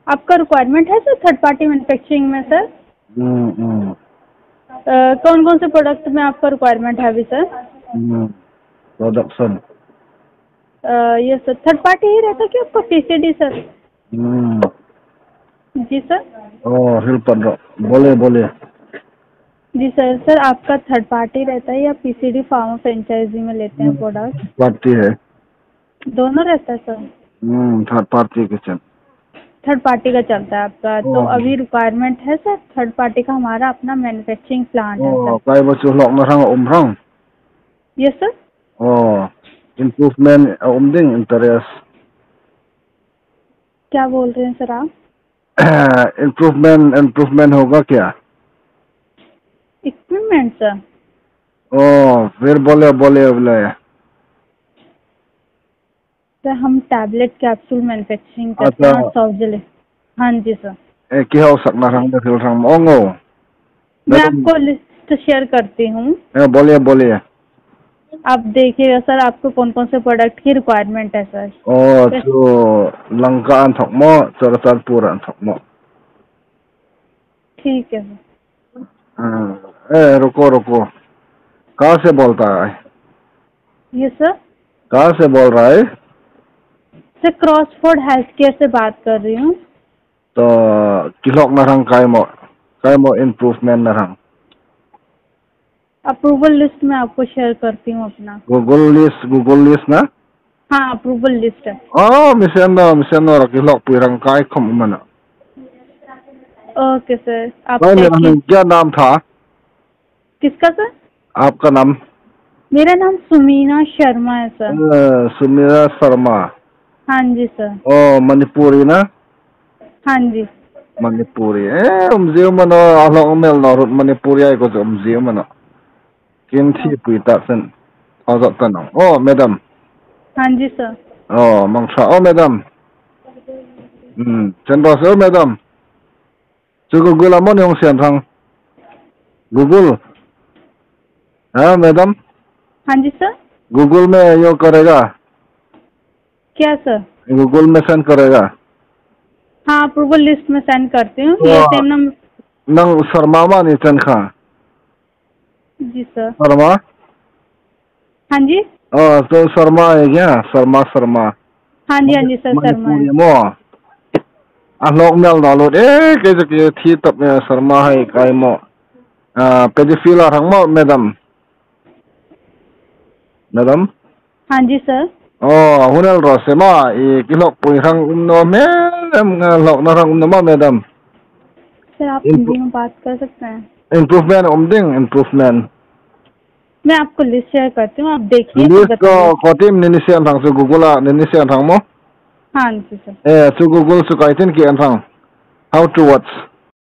आपका रिक्वायरमेंट है sir third party manufacturing में सर? कौन कौन से प्रोडक्ट में आपका रिक्वायरमेंट है अभी सर? प्रोडक्शन। ये सर थर्ड पार्टी ही रहता क्या आपका पीसीडी सर? जी सर। हेल्पर बोले। जी सर। सर आपका थर्ड पार्टी रहता है या पीसीडी फार्मा फ्रेंचाइजी में लेते हैं प्रोडक्ट? पार्टी है। दोनों रहता है सर? थर्ड पार्टी के चल। थर्ड पार्टी का चलता है आपका। तो अभी रिक्वायरमेंट है सर थर्ड पार्टी का, हमारा अपना मैन्युफैक्चरिंग प्लांट है सर। काय बच्चों लोग नरंग उम्रंग। Yes sir. इम्प्रूवमेंट उम्दिंग इंटरेस्ट। क्या बोल रहे हैं सर आप? इम्प्रूवमेंट होगा क्या? Equipment sir? फिर बोले। सर हम टैबलेट कैप्सूल मैन्युफैक्चरिंग करते हैं और सॉफ्ट जेल। हाँ जी सर। क्या हो सकना रंग फिर रंग ओंगो। मैं आपको लिस्ट शेयर करती हूँ। बोलिए। आप देखिएगा सर आपको कौन कौन से प्रोडक्ट की रिक्वायरमेंट है सर। तो लंका अंथमो चरतारपुर अंथमो। ठीक है सर। रुको कहाँ से बोलता है? ये सर। कहाँ से बोल रहा है? सर क्रॉसफोर्ड हेल्थ केयर से बात कर रही हूँ। तो किलोक Narang कायमो improvement Narang. Approval list में आपको शेयर करती हूँ अपना। गूगल लिस्ट ना? हाँ अप्रूवल लिस्ट है। मिशन किलोक पिरंग काय खम मना। Okay sir. आप क्या नाम था? किसका सर? आपका नाम? मेरा नाम सुमीना शर्मा है सर। सुमीना शर्मा। हाँ जी सर। मणिपुरी ना? हाँ जी। मणिपुरी उमजियो मनो आलोक मेल नौरुत मणिपुरी आई को उमजियो मनो किंथी पुइता सन आजत तनो। मैडम। हाँ जी सर। मंगशा मैडम। चंद्रशेखर मैडम। जो गूगल अमन yung सियांथांग गूगल। हाँ मैडम। हाँ जी सर। गूगल में यो करेगा क्या सर? गूगल में सेंड करेगा। हाँ अप्रूवल लिस्ट में सेंड करती हूँ। ये सेम नंबर। नंग शर्मा मानी चंखा। जी सर। शर्मा। हाँ जी। तो शर्मा है क्या? शर्मा। हाँ जी सर शर्मा है। मो आलोक मेल नालो के थी तब में शर्मा है काय मो पेडिफिला रंगमो मैडम। हाँ जी सर। हुनल रोसेमा किलोक पुइरंग उमनो लोक नरंग उमनो मैडम। सर आप हिंदी में बात कर सकते हैं? इम्प्रूवमेंट इम्प्रूवमेंट मैं आपको लिस्ट शेयर करती हूँ, आप देखिए। लिस्ट को कोटिम निनिसियन थांग सु गूगल निनिसियन थांग मो। हाँ जी सर। सु गूगल सु काइटिन की अंथांग हाउ टू व्हाट्स